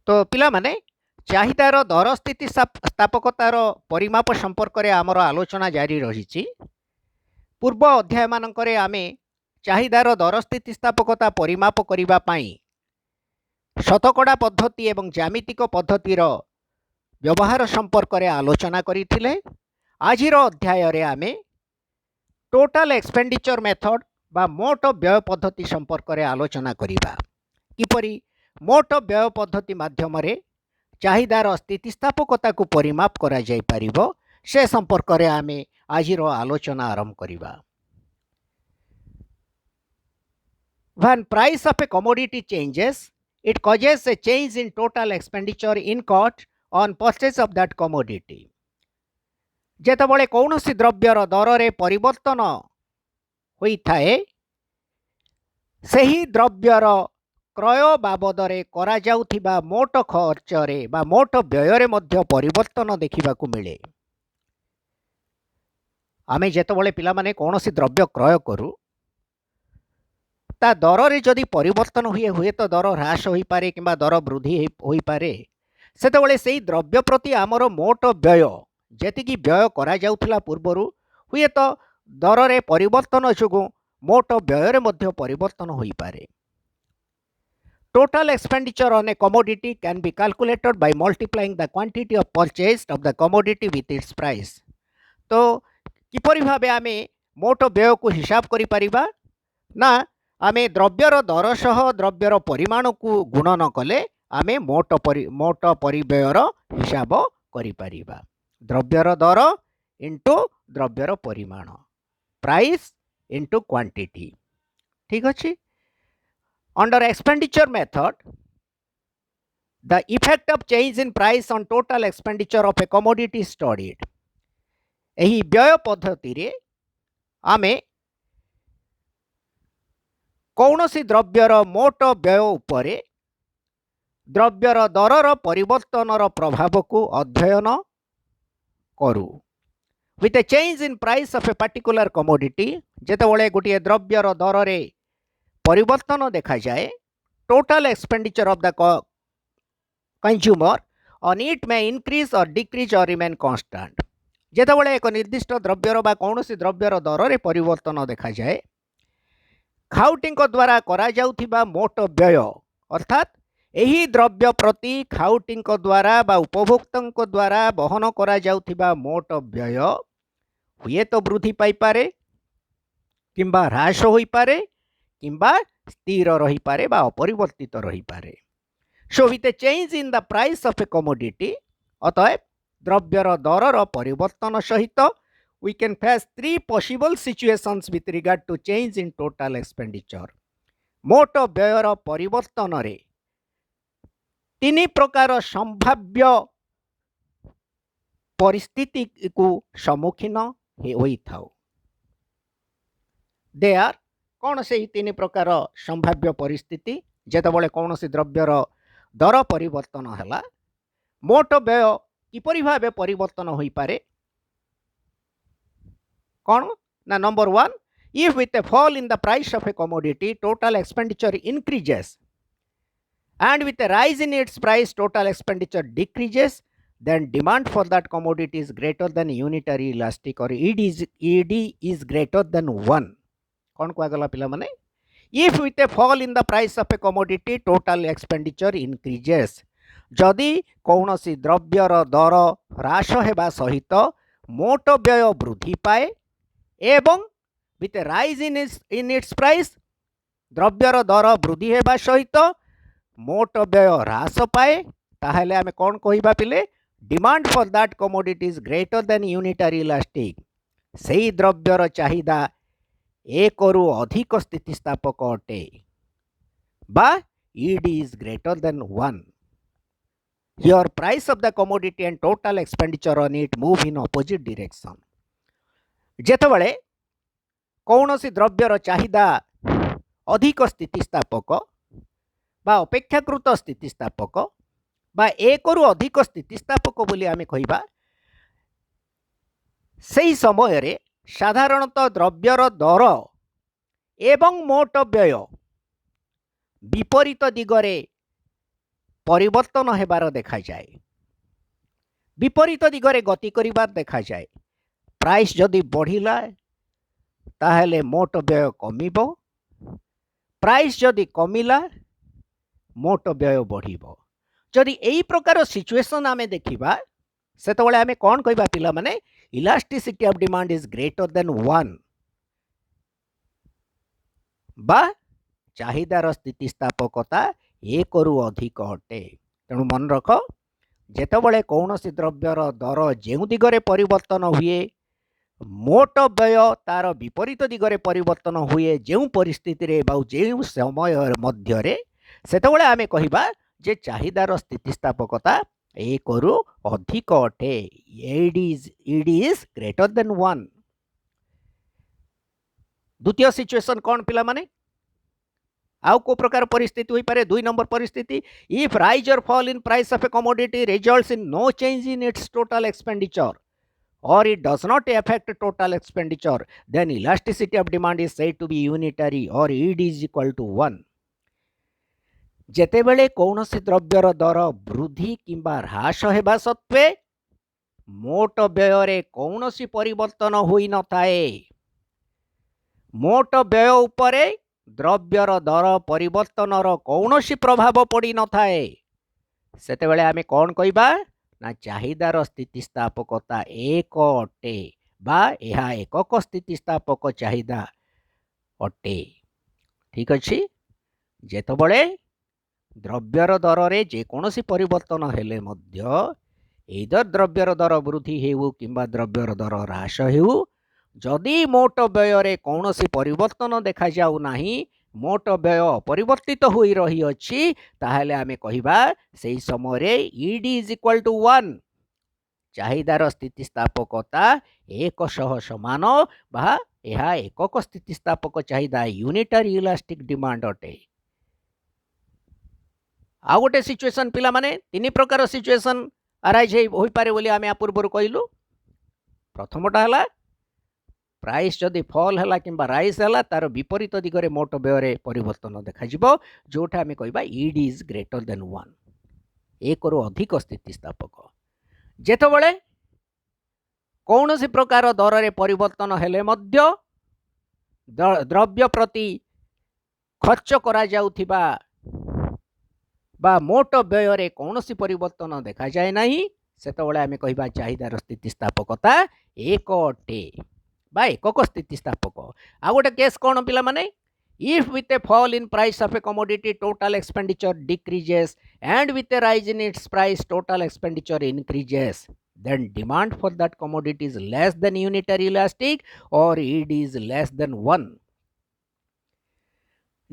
तो पिला माने चाहिदार दर स्थिति स्थापकतार परिमाप संपर्क में आमर आलोचना जारी रही। पूर्व अध्याय मानकरे आमे चाहिदार दर स्थिति स्थापकता परिमाप करने शतकड़ा पद्धति एवं ज्यामितिक पद्धतिर व्यवहार संपर्क में आलोचना करथिले। आजिर अध्याय रे आमे टोटल एक्सपेंडिचर मेथड बा मोट व्यय पद्धति संपर्क में आलोचना करिबा। किपरि मोट व्यय पद्धति माध्यम रे चाहिदार स्थितिस्थापकता को परिमाप करा जाय परिबो से संपर्क में आमे आजिर आलोचना आरंभ करिबा। When price of a commodity changes, it causes a change in total expenditure incurred on purchase of that commodity. जेतबळे कौनसी द्रव्यर दर रे परिवर्तन होइथाए सही द्रव्यर क्रय बाबद रे करा जाउथिबा मोट खर्च रे बा मोट व्यय रे मध्य परिवर्तन देखिबाकू मिले। आमे जेतबळे पिला माने कौनसी द्रव्य क्रय करू ता दर रे जदि परिवर्तन हुए तो दर ह्रास होई पारे किंबा दर वृद्धि होई पारे। सेतबळे सेही द्रव्य प्रति आमर मोट व्यय जेतिकी व्यय करा जाउथला पूर्वरु हुए तो दर रे परिवर्तन जोगु मोट व्यय रे मध्य परिवर्तन होई पारे। Total expenditure on a commodity can be calculated by multiplying the quantity of purchased of the commodity with its price. तो किपरि भाबे आमे मोट व्यय को हिसाब करि परिबा ना आमे द्रव्यर दर सह द्रव्यर परिमाण को गुणन कले आमे मोट परिव्ययर हिसाब करि परिबा। द्रव्यर दर इंटू द्रव्यर परिमाण प्राइस इंटू क्वांटिटी। ठीक अच्छे। Under expenditure method the effect of change in price on total expenditure of a commodity studied. एही व्यय पद्धति रे आमे कौनसी द्रव्यर मोट व्यय उपरे द्रव्यर दरर परिवर्तनर प्रभाव को अध्ययन करू। With a change in price of a particular commodity जेतेबळे गोटे द्रव्यर दर रे परिवर्तन देखा जाए total expenditure of the consumer on it may increase or decrease or remain constant. जेतेबळे एक निर्दिष्ट द्रव्यर बा कौनसी द्रव्यर दर रे परिवर्तन देखा जाए खाउटिंग द्वारा करा जाउथिबा मोट व्यय अर्थात एही द्रव्य प्रति खाउटिंग द्वारा बा उपभोक्तांक द्वारा वहन करा जाउथिबा मोट व्यय हुए तो वृद्धि पाई पारे किंबा ह्रास होई पारे किंबा स्थिर रही पारे बा अपरिवर्तित रही पारे। So with a change in the price of a commodity अतएव द्रव्यर दरर परिवर्तन सहित we can face three possible situations with regard to change in total expenditure. मोट व्ययर परिवर्तन रे तीन प्रकार संभाव्य परिस्थिति को सम्मुखीन होई थाउ। दे आर कौन से तीन प्रकार संभाव्य परिस्थिति जेतबळे कौनसी द्रव्यर दर परिवर्तन हला मोट व्यय किपरि भाबे परिवर्तन होई पारे। कौन ना number 1 if with a fall in the price of a commodity total expenditure increases and with a rise in its price total expenditure decreases then demand for that commodity is greater than unitary elastic or ED is greater than 1। कौन को गला पिला माने if with a fall in the price of a commodity total expenditure increases जदि कौनसी द्रव्यर दर ह्रास हेबा सहित मोट व्यय वृद्धि पाए एवं with rise in its price द्रव्यर दर वृद्धि हेबा सहित मोट व्यय ह्रास पाए ताहले आमे कौन कहिबा पिले demand for that commodity is greater than unitary elastic. सेही द्रव्यर चाहिदा एक रु अधिक स्थितिस्थापक अटे बा ED is greater than 1। Here price of the commodity and total expenditure on it move in opposite direction। जेतबळे कौनसी द्रव्यर चाहिदा अधिक स्थितिस्थापक बा अपेक्षाकृत स्थितिस्थापक बा एक रु अधिक स्थितिस्थापक बोली आमे कहिबा सेही समय रे साधारणतः द्रव्यर दर एवं मोट व्यय विपरीत दिगरे परिवर्तन हेबार देखा जाए, विपरीत दिगरे गति करिबार देखा जाए। प्राइस जदि बढ़िला ताहेले मोट व्यय कमिबो, प्राइस जदि कमिला मोट व्यय बढ़िबो। जदि एई प्रकार सिचुएशन आमे देखिबा सेतबेले आमे कोन कहबा पिला माने elasticity of demand is greater than 1 बा चाहिदार स्थितिस्थापकता 1 रु अधिक अटे। तेणु मन रख, जेतेबेले कौनसी द्रव्यर दर जेउ दिगरे परिवर्तन हुए मोट व्यय तार विपरीत दिगरे परिवर्तन हुए जेउ परिस्थिति रे बा जेउ समय मध्य रे, सेतेबेले आमे कहिबा जे चाहिदार स्थितिस्थापकता 1 रु अधिक अटे। It is greater than 1। द्वितीय सिचुएशन कौन पिला माने आउ को प्रकार परिस्थिति हुई पारे? 2 नंबर परिस्थिति, if rise or fall in price of a commodity results in no change in its total expenditure or it does not affect total expenditure, then elasticity of demand is said to be unitary or ED is equal to 1। जेतेबेले कौनसी द्रव्यर दर वृद्धि किंबा ह्रास हेबा सत्वे मोट व्यय रे कौनसी परिवर्तन होई न थाए, मोट व्यय उपरे द्रव्यर दर परिवर्तन रो कौनसी प्रभाव पड़ी न थाए, सेतेबेले आमे कोन कहबा ना चाहिदार स्थितिस्थापकता 1 अटे बा यह एकक स्थितिस्थापक चाहिदा अटे। ठीक अच्छे। जेतबेले द्रव्यर दर रे जेकोसी परिवर्तन हेले मध्य एदर द्रव्यर दर वृद्धि हेउ किंबा द्रव्यर दर ह्रास हेउ, जदि मोट व्यय रे कौनसी परिवर्तन देखा जाउ नाही, मोट व्यय अपरिवर्तित होई रही अछि, ताहेले आमे कहिबा सेही समय रे ईडी इज इक्वल टू 1। चाहिदार स्थितिस्थापकता 100 समान बा यह एकक स्थितिस्थापक चाहिदा यूनिटरी इलास्टिक डिमांड अटे। आ गोटे सिचुएशन पिला माने 3 प्रकार सिचुएशन अराइज होई पारे बोली आमे पूर्व कहलु। प्रथमटा हला प्राइस जदि फॉल है कि राइज है तार विपरीत दिगरे मोट व्यय परिवर्तन देखा जोटा आम कह ईडी इज ग्रेटर देन 1, 1 रु अधिक स्थितिस्थापक। जेतेबेले कौन सी प्रकार दर रे परिवर्तन हेले मध्य द्रव्य प्रति खर्च करा जाउथिबा बा मोट व्यय रे कौन सी परिवर्तन देखा जाए नहीं, सेतेबेले आम कहिबा चाहिदार स्थितिस्थापकता 1 अटे बा एकक स्थितिस्थापक। आ गोटे केस कौन पिला माने, if with a fall in price of a commodity total expenditure decreases and with A rise in its price total expenditure increases, then demand for that commodity is less than unitary elastic or ED is less than 1।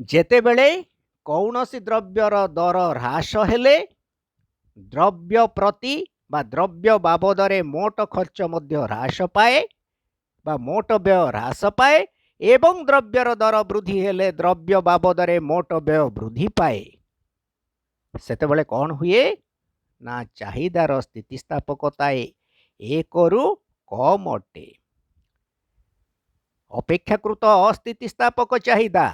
जेतेबेले कौनसी द्रव्यर दर ह्रास हेले द्रव्य प्रति बा द्रव्य बाबद रे मोट खर्च मध्य ह्रास पाए बा मोट व्यय ह्रास पाए एवं द्रव्यर दर वृद्धि हेले द्रव्य बाबद रे मोट व्यय वृद्धि पाए, सेतेबेले कौन हुए ना चाहिदार स्थितिस्थापकता 1 रु कम अटे। अपेक्षाकृत अस्थितिस्थापक चाहिदा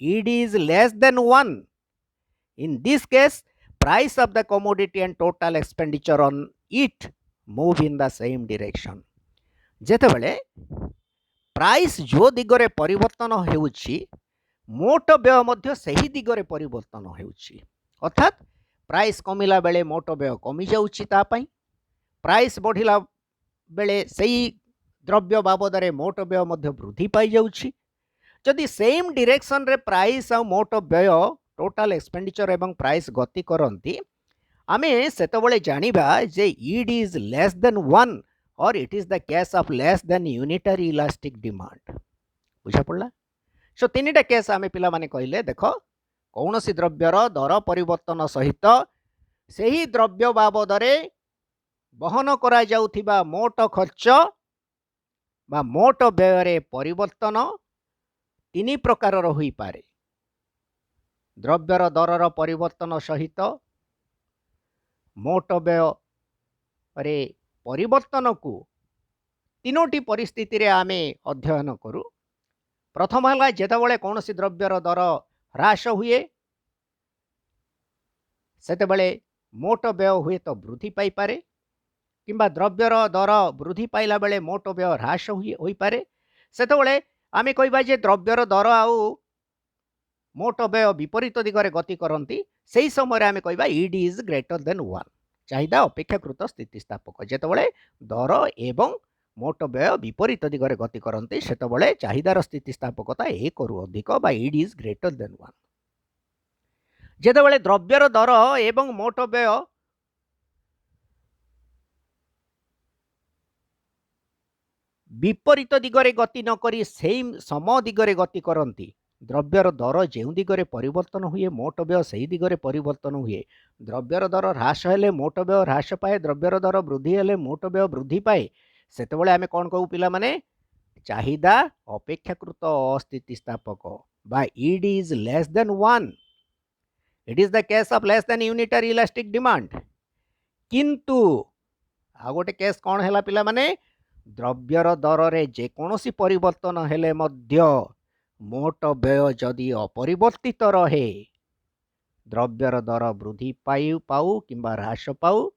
ED is less than 1। In this case price of the commodity and total expenditure on it move in the same direction. जेतेबेले प्राइस जो दिगरे परिवर्तन हेउछि मोट व्यय मध्य सही दिगरे परिवर्तन हेउछि, अर्थात प्राइस कमिला बेले मोट व्यय कमी जाउछि, ता पई प्राइस बढ़िला बेले सही द्रव्य बाबद रे मोट व्यय मध्य वृद्धि पाई जाउछि। जदि सेम डायरेक्शन रे प्राइस आ मोट व्यय टोटल एक्सपेंडिचर एवं प्राइस गति करंती, आमे सेतबेले जानिबा जे ईडी इज लेस देन 1 और it is the case of less than unitary elastic demand. बुझा पड़ला? सो 3टा केस आमे पिला माने कहले, देखो कौन सी द्रव्यर दर परिवर्तन सहित सही द्रव्य बाबद रे बहन करा जाउथिबा मोट खर्च बा मोट व्यय रे परिवर्तन 3 प्रकार होई पारे। द्रव्यर दरर परिवर्तन सहित मोट व्यय रे परिवर्तन को 3टी परिस्थिति रे आमे अध्ययन करू। प्रथम है जेतेबेले कौन सी द्रव्यर दर ह्रास हुए सेतेबेले मोट व्यय हुए तो वृद्धि पाई पारे किंबा द्रव्यर दर वृद्धि पाइला बेले मोट व्यय ह्रास होई पारे सेतबेले आमे कहबा जे द्रव्यर दर आउ मोट व्यय विपरीत दिगरे गति करती से समय आम कह ईडी इज ग्रेटर देन 1 चाहिदा अपेक्षाकृत स्थितिस्थापक जितेबाला दर एवं मोट व्यय विपरीत दिगरे गति करती से चाहिदार स्थितिस्थापकता 1 रु अधिक बा ईडी इज ग्रेटर देन 1 जितेबाला द्रव्यर दर एवं मोट व्यय विपरीत दिगरे गति नक सम दिगरे गति करती द्रव्यर दर जो दिगरे परिवर्तन हुए मोट व्यय से दिगरे परिवर्तन हुए द्रव्यर दर ह्रास हेले मोट व्यय ह्रास पाए द्रव्यर दर वृद्धि हेले मोट व्यय वृद्धि पाए सेतबेले आमे कोन कहू पिला माने चाहिदा अपेक्षाकृत अस्थितिस्थापक बा ED is less than 1 it is the case of less than unitary elastic demand किंतु आ गोटे केस कोन हैला पिला माने द्रव्यर दर रे जेकोसी परिवर्तन हेले मध्य मोट व्यय जदि अपरिवर्तित रहे द्रव्यर दर वृद्धि पाऊ किंबा ह्रास पाऊ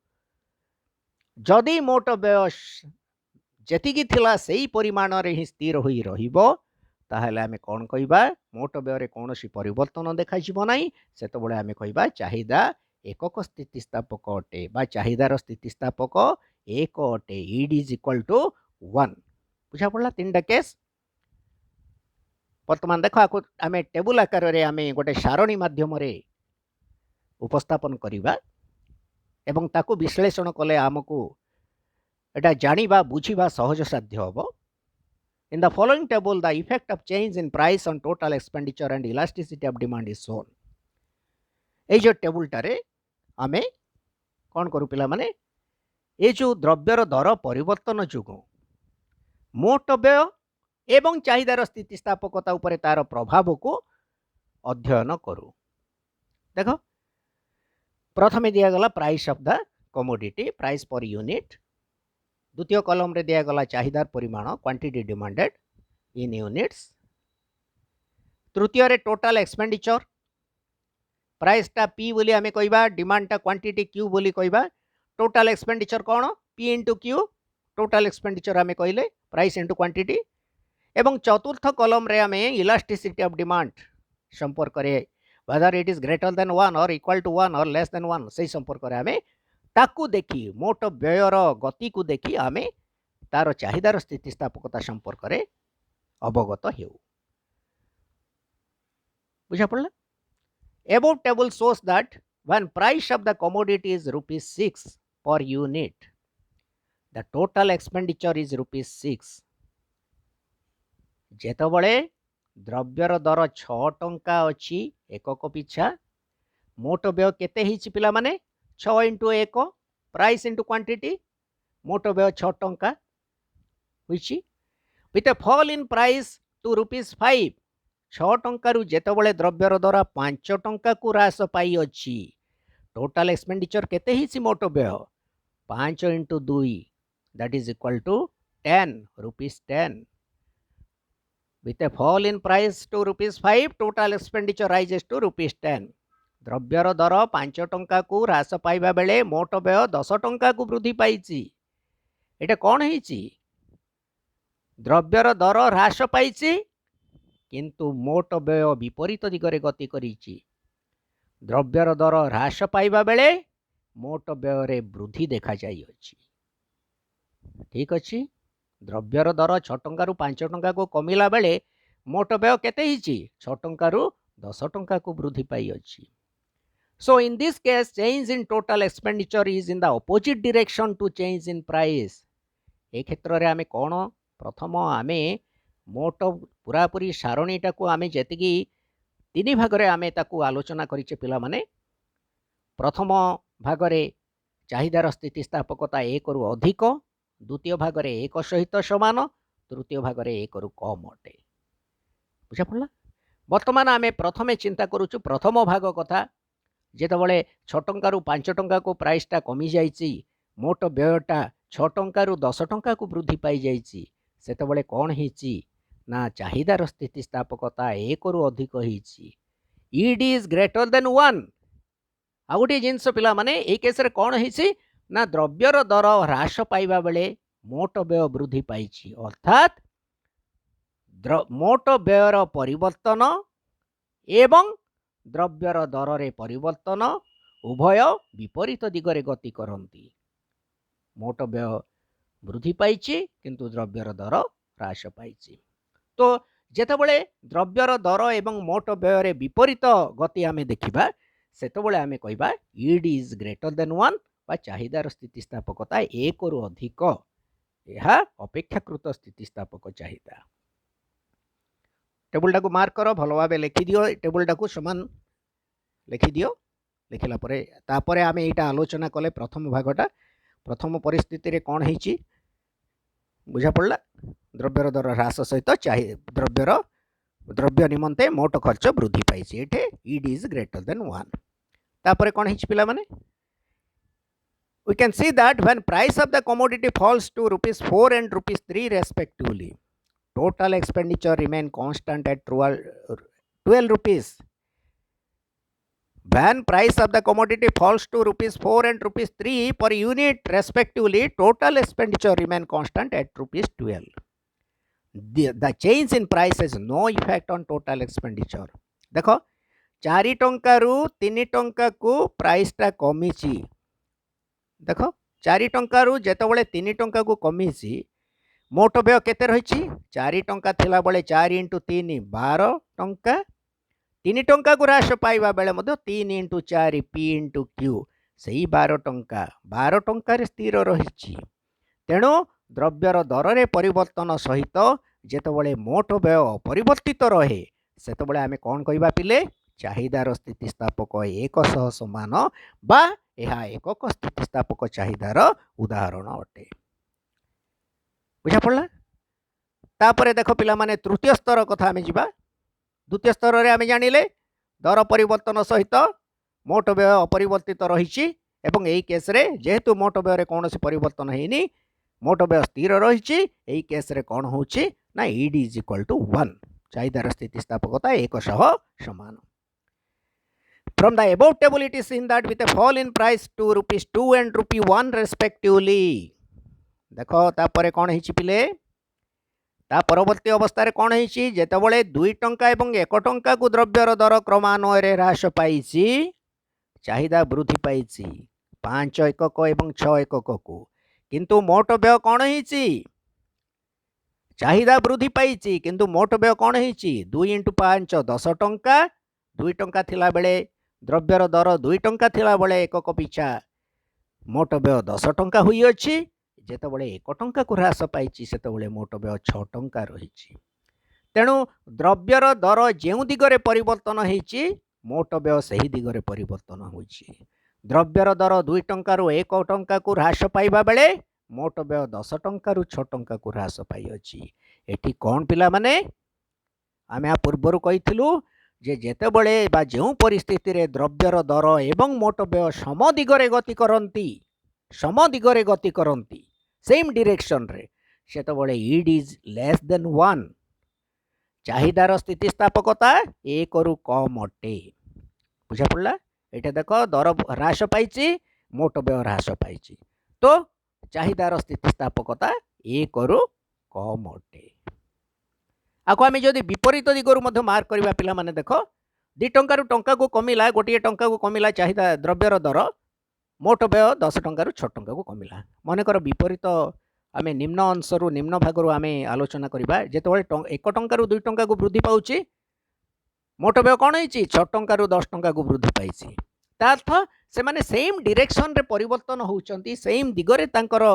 जदि मोट व्यय जेतिकी थिला सेही परिमाण रे ही स्थिर होई रहिबो ताहले आमे कोन कहबा मोट व्यय रे कोनोसी परिवर्तन देखा जिवो नाही सेतबेले आमे कहबा चाहिदा एकक स्थितिस्थापक अटे बा चाहिदार स्थितिस्थापक एक अटे ईड इज इक्वल टू 1 बुझा पड़ला तीनटा केस वर्तमान देख आम टेबुल आकार रे आम गोटे सारणी माध्यम उपस्थापन करवा एवं ताकू विश्लेषण कले आमको एटा जानिबा बुझिबा सहज साध्य हम in the following table the effect of change in price on total expenditure and elasticity of demand is shown ए जो टेबुल टारे आमे कौन करू पिला माने ए जो द्रव्यर दर परिवर्तन जोगु मोट व्यय एवं चाहिदार स्थितिस्थापकता उपरे तार प्रभाव को अध्ययन करू देख प्रथम दिगला price of the commodity price per unit द्वितीय कलम रे दिगला चाहिदार परिमाण क्वांटिटी डिमांडेड इन यूनिट्स तृतीय रे टोटल एक्सपेंडिचर प्राइस टा पी बोली आमे कहबा डिमांड टा क्वांटिटी क्यू बोली कहबा टोटल एक्सपेंडिचर कौन P into Q total expenditure आमे कहले प्राइस इंटू क्वांटिटी एवं चतुर्थ कलम रे आमे इलास्टिसिटी ऑफ डिमांड संपर्क रे whether it is greater than 1 और इक्वल टू 1 और लेस देन 1 से संपर्क रे आमे ताकू देखी मोट व्ययर गति को देखी आमे तार चाहिदार स्थितिस्थापकता संपर्क रे अवगत हेउ बुझा पड़ला above table shows that when price of the commodity is rupees 6 per unit the total expenditure is rupees 6 जेतबले द्रव्यर दर 6 टंका अच्छी एकक पिछा मोट व्यय केते हिची पिला माने 6 इंटू 1 प्राइस इंटू क्वांटिटी मोट व्यय 6 टंका हुईची with a fall in price to rupees 5 6 टंका रु जेतबले द्रव्यर दर 5 टंका को ह्रास पाई अच्छी टोटल एक्सपेंडिचर केते हिची मोट व्यय 5 into 2 that is equal to 10 rupees 10 with a fall in price to rupees 5 total expenditure rises to rupees 10 द्रव्यर दर 5 टंका को ह्रास पाइबा बेले मोट व्यय 10 टंका को वृद्धि पाइछि एटा कोन हिछि द्रव्यर दर ह्रास पाइछि किंतु मोट व्यय विपरीत दिगरे गति करिछि द्रव्यर दर ह्रास पाइबा बेले मोट व्यय रे वृद्धि देखा जाई अछि ठीक अछि द्रव्यर दर 6 टंका रु 5 टंका को कमिला बेले मोट व्यय केते हिची 6 टंका रु 10 टंका को वृद्धि पाई अछि so in this case change in total expenditure is in the opposite direction to change in price ए क्षेत्र रे आमे कोन प्रथम आमे मोट पूरा पूरी सारणीटा को आमे जेतिकी तीन भाग रे आमे ताकू आलोचना करिचे पिला माने प्रथम भाग रे चाहिदार स्थितिस्थापकता 1 रु अधिक द्वितीय भाग रे 1 सहित समान तृतीय भाग रे 1 रु कम अटे बुझा पड़ला वर्तमान आमे प्रथमे चिंता करूछु प्रथम भाग कथा जेतबले 6 टंका रु 5 टंका को प्राइस टा कमी जाईची मोट व्ययटा 6 टंका रु 10 टंका को वृद्धि पाई जाईची सेतबले कोन हिची ना चाहिदार स्थितिस्थापकता 1 रु अधिक हिची ईडी इज ग्रेटर देन 1 आ गोटे जिनस पिला माने ए केस रे कोन हिसी ना द्रव्यर दर ह्रास पाइबा बेले मोट व्यय वृद्धि पाइछि अर्थात मोट व्ययर परिवर्तन एवं द्रव्यर दर रे परिवर्तन उभय विपरीत दिगरे गति करती। मोट व्यय वृद्धि पाइछि किंतु द्रव्यर दर ह्रास पाइछि। तो जेतेबेले द्रव्यर दर एवं मोट व्यय रे विपरीत गति आमे देखिबा सेतेबेले आमे कहबा ईड इज ग्रेटर देन 1 बा चाहिदार स्थितिस्थापकता 1 रु अधिक यह अपेक्षाकृत स्थितिस्थापक चाहिदा। टेबुल टाको मार्क करो भलो भाबे लिखि दियो टेबुल टाको समान लिखि दियो लिखिला परे तापरे आमे एटा आलोचना कले प्रथम भागटा प्रथम परिस्थिति रे कोन हिची बुझा पड़ला द्रव्यर दर ह्रास सहित द्रव्य निमंते मोट खर्च वृद्धि पाइछि एठे ईड इज ग्रेटर देन 1 तापरे कोन हिची पिला माने we can see that when price of the commodity falls to rupees 4 and rupees 3 respectively, total expenditure remain constant at 12 rupees. When price of the commodity falls to rupees 4 and rupees 3 per unit respectively, total expenditure remain constant at rupees 12. The change in price has no effect on total expenditure. देखो 4 टंका रु 3 टंका को price टा कमीची देख 4 टंका रु जेतबेले 3 टंका को कमीची मोट व्यय केते रहिछि 4 टंका थिला बेले 4 * 3 12 टंका 3 टंका को ह्रास पाइबा बेले मध्य 3 * 4 पी * क्यू सही 12 टंका रे स्थिर रहिछि। तेणु द्रव्यर दर रे परिवर्तन सहित जेतबेले मोट व्यय परिवर्तित रहे सेतबेले आमे कोन कहबा पिले चाहिदार स्थितिस्थापक 1 सह समान बा यह एकक स्थितिस्थापक चाहिदार उदाहरण अटे। बुझा पड़ला तापरे देखो पिला माने तृतीय स्तर कथा आमे जिबा द्वितीय स्तर रे आमे जानिले दर परिवर्तन सहित मोट व्यय अपरिवर्तित रहिछि एवं एई केस रे जेहेतु मोट व्यय रे कोनोसी परिवर्तन हेनी मोट व्यय स्थिर रहिछि एई केस रे कोन होछि ना ईड इज इक्वल टू 1 चाहिदार स्थितिस्थापकता 1 सह समान। From the above table, it is seen that with a fall in price to rupees 2 and rupee 1 respectively, देखो तापरे कोन हिची पिले ता परवर्ती अवस्था रे कोन हिची जेतेबेले 2 टंका एवं 1 टंका को द्रव्यर दर क्रमान्वय रे ह्रास पाइछि चाहिदा वृद्धि पाइछि 5 एकक एवं 6 एकक को किंतु मोट व्यय कोन हिची चाहिदा वृद्धि पाइछि किंतु मोट व्यय कोन हिची 2 * 5 10 टंका 2 टंका थिला बेले द्रव्यर दर 2 टंका थिला बेले एकक पिछा मोट व्यय 10 टंका हुई अछि जेतेबेले 1 टंका को ह्रास पाइछि सेतेबेले मोट व्यय 6 टंका रहिछि। तेणु द्रव्यर दर जेउ दिगरे परिवर्तन होइछि मोट व्यय सही दिगरे परिवर्तन होइछि। द्रव्यर दर 2 टंका रु 1 टंका को ह्रास पाइबा बेले मोट व्यय 10 टंका रु 6 टंका को ह्रास पाइ अछि। एठी कोन पिला माने आमे आ पूर्वरु कहिथिलु जे जेतेबेले बा जेउ परिस्थिति रे द्रव्यर दर एवं मोट व्यय सम दिगरे गति करंती सेम डायरेक्शन रे सेतेबेले ईड इज लेस देन 1 चाहिदार स्थितिस्थापकता 1 रु कम अटे। बुझा पड़ला एटा देखो दर ह्रास पाइछि मोट व्यय ह्रास पाइछि तो चाहिदार स्थितिस्थापकता 1 रु कम अटे। आको आमे जदि विपरीत दिगरु मध्य मार्क करबा पिला माने देखो 2 टंका रु टंका को कमिला गोटे टंका को कमिला चाहिदा द्रव्यर दर मोट व्यय 10 टंका रु 6 टंका को कमिला मन कर विपरीत आमे निम्न अंश रु निम्न भाग रु आमे आलोचना करबा जेतेबेले 1 टंका रु 2 टंका को वृद्धि पाउछि मोट व्यय कोन हिची 6 टंका रु 10 टंका को वृद्धि पाइछि तार्थ से माने सेम डायरेक्शन रे परिवर्तन होउचंती सेम दिगरे तांकर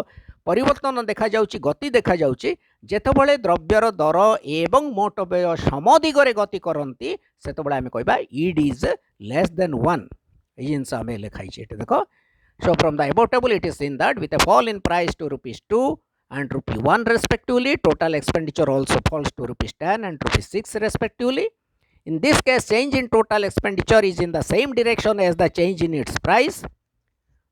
परिवर्तन देखा जाउची गति देखा जाउची जेतेबेले द्रव्यर दर एवं मोट व्यय सम दिगरे गति करंती सेतेबेले आमे कहबा ईड इज लेस देन 1 ए जिंस आमे लिखाई छै एटे देखो। So from the above table it is seen that with a fall in price to rupees 2 and rupee 1 respectively, total expenditure also falls to rupees 10 and rupees 6 respectively. In this case, change in total expenditure is in the same direction as the change in its price.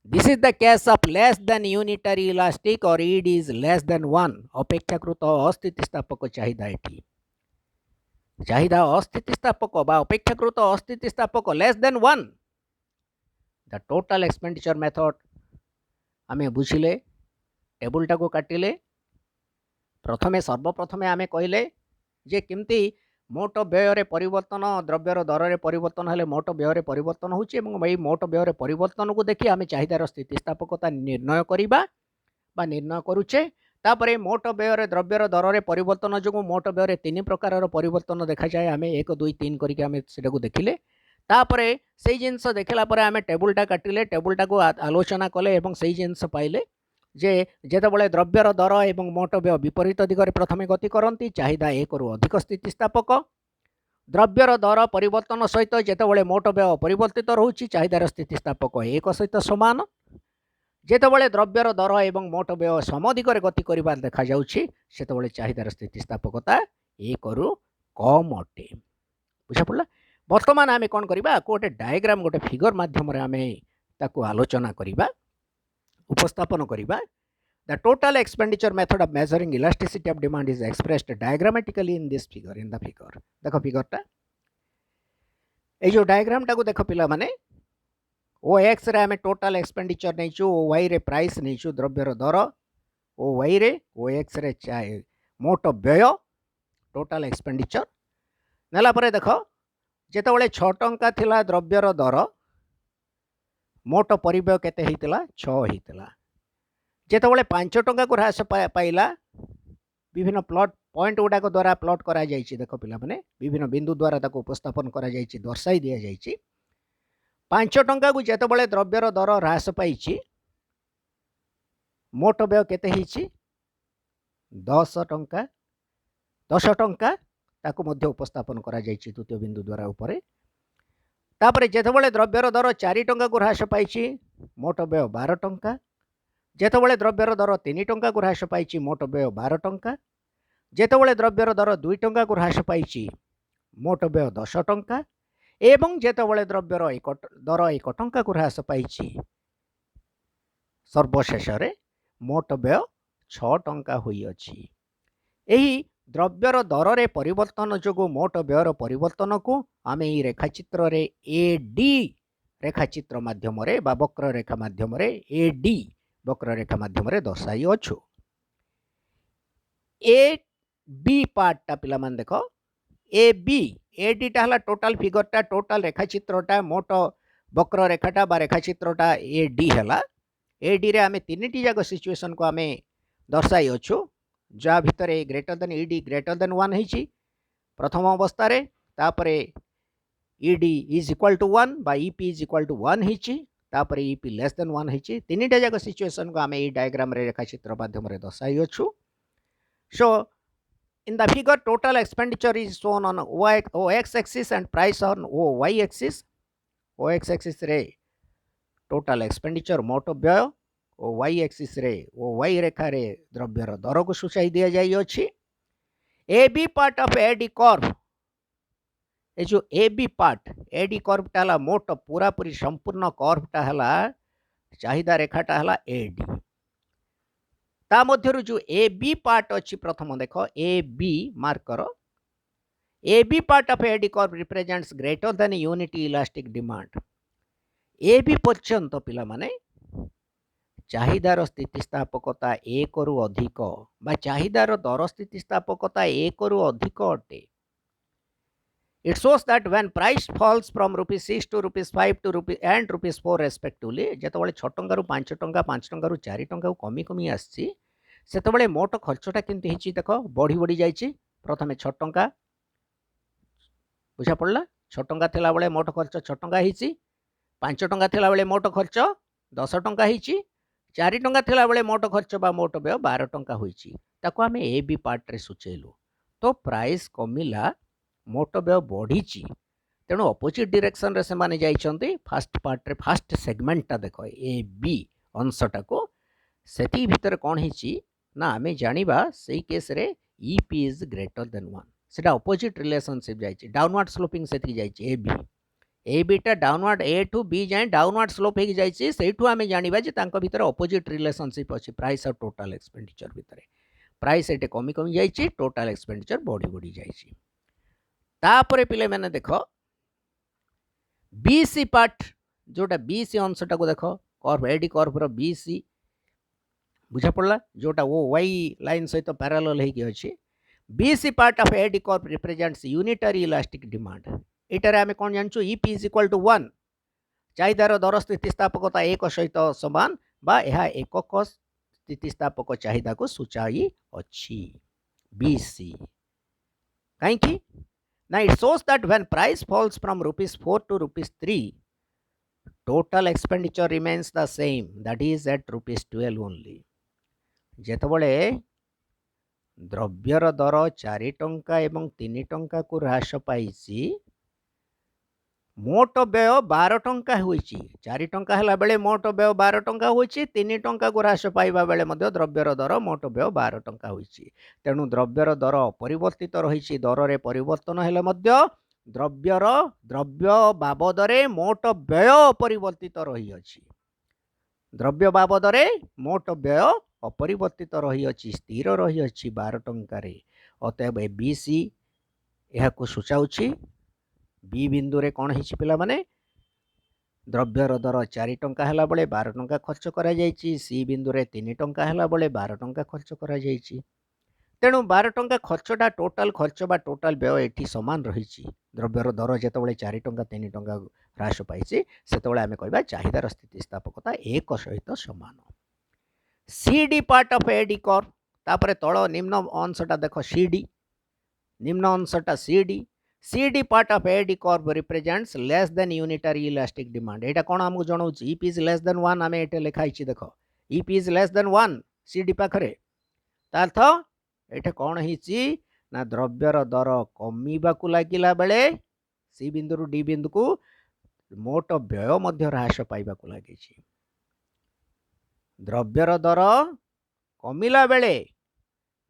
This is the case of less than unitary elastic or ईड is less than 1 अपेक्षाकृत अस्थितिस्थापक चाहिदा एठी चाहिदा अस्थितिस्थापक बा अपेक्षाकृत अस्थितिस्थापक less than 1 the total expenditure method आमे बुझिले टेबुलटा को काटिले प्रथमे सर्वप्रथमे आमे कहले जे केमती मोट व्यय परिवर्तन द्रव्यर दर में परिवर्तन हेले मोट व्यय परिवर्तन होची एवं एई मोट व्यय परिवर्तन को देखि आमे चाहिदार स्थितिस्थापकता निर्णय करिबा बा निर्णय करूचे तापरे मोट व्यय द्रव्यर दर में परिवर्तन जो मोट व्यय तीन प्रकार परिवर्तन देखा जाए आमे 1 2 3 करके आमे सेटा को देखिले तापरे सेई जिंस देखला परे आमे टेबुलटा काटिले टेबुलटा को आलोचना कले एवं सेई जिंस पाइले जे जेतेबेले द्रव्यर दर एवं मोट व्यय विपरीत दिगरे प्रथमे गति करती चाहिदा 1 रु अधिक स्थितिस्थापक द्रव्यर दर परिवर्तन सहित जेतेबेले मोट व्यय परिवर्तित रहउची चाहिदार स्थितिस्थापक 1 सहित समान जेतेबेले द्रव्यर दर एवं मोट व्यय सम दिगरे गति करिबार देखा जाउची सेतेबेले चाहिदार स्थितिस्थापकता 1 रु कम अटे बुझा पड़ला। वर्तमान आमे कोन करिबा गोटे डायग्राम गोटे फिगर माध्यम रे आमे ताकू आलोचना करिबा उपस्थापन करिबा। The total expenditure method of measuring elasticity of demand is expressed diagrammatically in this figure in the figure देखो फिगर टा ए जो डायग्राम टा को देखो पिला माने ओ एक्स रे हमें टोटल एक्सपेंडिचर नहीं छु ओ वाई रे प्राइस नहीं छु द्रव्यर दर ओ वाई रे ओ एक्स रे चाहे मोट व्यय टोटल एक्सपेंडिचर नेला परे देखो जेतेबेले 6 टंका थिला द्रव्यर दर मोट परिव्यय केते हितला 6 हितला जेतेबेले 5 टंका को ह्रास पाइला विभिन्न प्लॉट पॉइंट गुडाक द्वारा प्लॉट करा जायछि देखो पिला माने विभिन्न बिंदु द्वारा ताको उपस्थापन करा जायछि दर्शाई दिया जायछि 5 टंका को जेतेबेले द्रव्यर दर ह्रास पाइछि मोट व्यय केते हिछि 10 टंका ताको मध्य उपस्थापन करा जायछि द्वितीय बिंदु द्वारा ऊपर तापरे जेतेबेले द्रव्यर दर 4 टंका को ह्रास पाइछि मोट व्यय 12 टंका जेतेबेले द्रव्यर दर 3 टंका को ह्रास पाइछि मोट व्यय 12 टंका जेतेबेले द्रव्यर दर 2 टंका को ह्रास पाइछि मोट व्यय 10 टंका एवं जेतेबेले द्रव्यर दर 1 टंका को ह्रास पाइछि सर्वशेष रे मोट व्यय 6 टंका होई अछि। एही द्रव्यर दर रे परिवर्तन जोगु मोट व्ययर परिवर्तन को आमे ई रेखाचित्र रे एडी रेखाचित्र माध्यम रे बा वक्र रेखा माध्यम रे एडी वक्र रेखा माध्यम रे दर्शाई अछु। ए बी पार्ट टा पिला मान देखो ए बी एडी टा हला टोटल फिगर टा टोटल रेखाचित्र टा मोट वक्र रेखाटा बा रेखाचित्र टा एडी हला एडी रे आमे तीनटी जाग सिचुएशन को आमे दर्शाई अछु जा भितर greater than ED greater than 1 हिची प्रथम अवस्था रे तापरे ईडी इज इक्वल टू 1 बा ईपी इज इक्वल टू 1 हिची तापरे ईपी लेस देन 1 हिची तीनटा जाग सिचुएशन को आमे ई डायग्राम रे रेखाचित्र माध्यम रे दर्शाई अछु। सो in the figure total expenditure is shown on OX axis and price on OY axis OX axis रे टोटल एक्सपेंडिचर मोट व्यय ओ वाई एक्सिस रे ओ वाई रेखा रे द्रव्यर दर को सूचाई दिया जाई अछि। A B part of AD curve ए जो A B part ED curve टा हला मोट पूरा पूरी संपूर्ण कर्व टा हला चाहिदा रेखा टा हला एडी ता मध्यरु जो ए बी पार्ट अछि प्रथम देखो ए बी मार्क करो A B part of AD curve represents greater than unity elastic demand A B पर्यंत पिला माने चाहिदार स्थितिस्थापकता 1 रु अधिक बा चाहिदार दर स्थितिस्थापकता 1 रु अधिक अटे। It shows that when price falls from rupees 6 to rupees 5 to rupees and rupees 4 respectively जेतबेले 6 टंका रु 5 टंका 5 टंका रु 4 टंका को कमी कमी आछि सेतबेले मोट खर्चटा किंतु हिची देखो बढ़ी बढ़ी जाइछि प्रथमे 6 टंका बुझा पड़ला 6 टंका थिला बेले मोट खर्च 6 टंका हिची 5 टंका थिला बेले मोट खर्च 10 टंका हिची 4 टंका थिला बेले मोट खर्च बा मोट व्यय 12 टंका होईची ताको हमें ए बी पार्ट रे सुचेलु तो प्राइस कमिला मोट व्यय बढ़ीची तेणु अपोजिट डायरेक्शन रे से माने जाइछंती फर्स्ट पार्ट रे फर्स्ट सेगमेंट टा देखो ए बी अंशटा को सेती भीतर कोन हिची ना हमें जानिबा सेही केस रे ईपी इज ग्रेटर देन 1 सेटा अपोजिट रिलेशनशिप जाइछि डाउनवर्ड स्लोपिंग सेती जाइछि ए बी टा डाउनवर्ड ए टू बी जाए डाउनवर्ड स्लोप हो जाइछि सेठू आमे जानिबा जे तांको भीतर अपोजिट रिलेशनशिप अछि प्राइस और टोटल एक्सपेंडिचर भीतर प्राइस एटे कमी कमी जाइछि टोटल एक्सपेंडिचर बढ़ी बढ़ी जाइछि। तापरे पिले माने देखो बीसी पार्ट जोटा BC अंशटा को देख कर्व एडी कर्वर BC बुझा पड़ा जोटा वो y लाइन सहित पैरेलल होगी अच्छी BC part of AD curve represents unitary elastic demand एटारे आमे कोन जानछु EP इज इक्वल टू 1 चाहिदार दर स्थितिस्थापकता 1 सहित समान बा यह एकक स्थितिस्थापक चाहिदा को सूचाई अच्छी BC कहीं ना it shows that when price falls from ₹4 to ₹3 total expenditure remains the same that is at ₹12 only जेतबले द्रव्यर दर 4 टंका एवं 3 टंका को ह्रास पाई मोट व्यय 12 टंका होईची 4 टंका हला बेले मोट व्यय 12 टंका होईची 3 टंका को ह्रास पाइबा बेले मध्य द्रव्यर दर मोट व्यय 12 टंका होईची तेणु द्रव्यर दर परिवर्तित रहिची दर रे परिवर्तन हेले मध्य द्रव्य बाबदरे मोट व्यय अपरिवर्तित रही अछि द्रव्य बाबदरे मोट व्यय अपरिवर्तित रही अछि स्थिर रही अछि 12 टंका रे अतएव BC यह को सूचाउछि बी बिंदु रे कोन हिछि पिला माने द्रव्यर दर 4 टंका हला बेले 12 टंका खर्च करा जायछि सी बिंदु रे 3 टंका हला बेले 12 टंका खर्च करा जायछि तेणु 12 टंका खर्चटा टोटाल खर्च बा टोटाल व्यय एठी समान रहिछि द्रव्यर दर जेतबेले 4 टंका 3 टंका ह्रास पाइछि सेतबेले आमे कहबा चाहिदार स्थितिस्थापकता 1 सहित समान CD part of AD curve तापरे तळ निम्न अंशटा देखो CD निम्न अंशटा CD part of AD curve represents less than unitary elastic demand एटा कोन हमकु जणाउछि EP इज लेस देन 1 आमे एटे लिखाइछि देखो EP is less than 1 CD पाखरे तार्थ एठे कौन हिची ना द्रव्यर दर कमीबा को लागिला बेले सी बिंदु रु डी बिंदु को मोट व्यय मध्य ह्रास पाइबा को लागिछि द्रव्यर दर कमिला बेले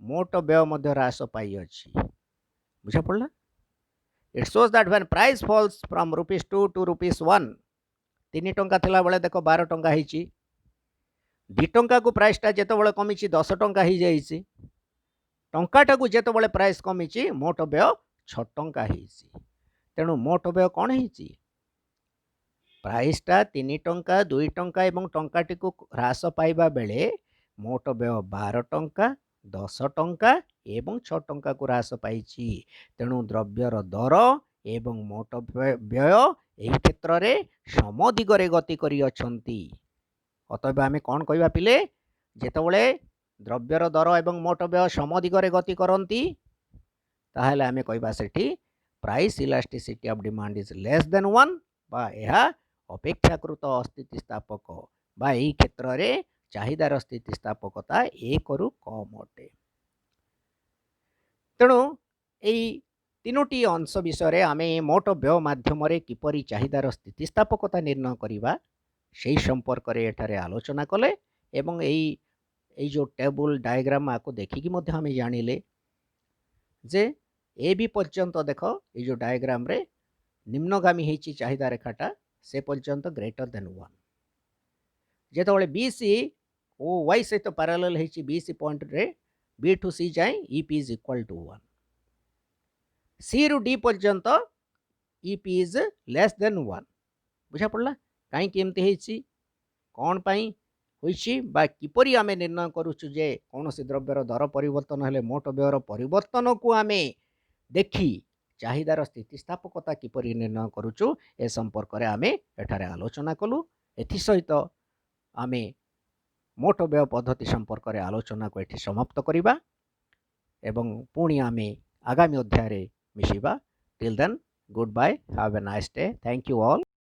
मोट व्यय मध्य ह्रास पाई अछि बुझा पड़ला it shows that when price falls from ₹2 to ₹1 3 टंका थिला बेले देखो 12 टंका हिची 2 टंका को प्राइसटा जेतबेले कमिछि 10 टंका ही जाइछि टंकाटा को जेतबेले प्राइस कमिछि मोट व्यय 6 टंका हिछि तेणु मोट व्यय कौन हिछि प्राइसटा 3 टंका 2 टंका एवं टंकाटी को ह्रास पाइबा बेले मोट व्यय 12 टंका 10 टंका एवं 6 टंका को ह्रास पाइछि तेणु द्रव्यर दर एवं मोट व्यय एही क्षेत्र रे सम दिगरे गति करि अछंती अतएव आमे कोन कहबा पिले जेतबेले द्रव्यर दर एवं मोट व्यय सम दिगरे गति करती ताहले आमे कहबा सेठी price elasticity of demand is less than 1 बा यह अपेक्षाकृत अस्थितिस्थापक बा एही क्षेत्र रे चाहिदार स्थितिस्थापकता 1 रु कम अटे तेणु एही तीनोटी अंश विषय आमे मोट व्यय माध्यम रे किपरि चाहिदार स्थितिस्थापकता निर्णय करिबा सेही संपर्क रे एठारे आलोचना कले एवं एही जो टेबल डायग्राम आपको देखिकी मध्य हमें जानिले जे ए बी पर्यंत देख ये जो डायग्राम रे निम्नगामी हेची चाहिदा रेखाटा से पर्यंत ग्रेटर देन 1 जेतबेले BC ओ y सहित पैरेलल हेची BC पॉइंट रे B टू C जाए EP is equal to 1 C रु D पर्यंत EP इज लेस देन 1 बुझा पड़ला काई केमते हेची कोन पई होइछि बा किपरि आमे निर्णय करूछु जे कोनोसी द्रव्यर दर परिवर्तन हेले मोट व्ययर परिवर्तन को आमे देखि चाहिदार स्थितिस्थापकता किपरि निर्णय करूछु ए संपर्क रे आमे एठारे आलोचना कलु एथि सहित आमे मोट व्यय पद्धति संपर्क रे आलोचना को एठी समाप्त करिबा एवं पुणी आमे आगामी अध्याय रे मिशिबा till then goodbye have a nice day thank you all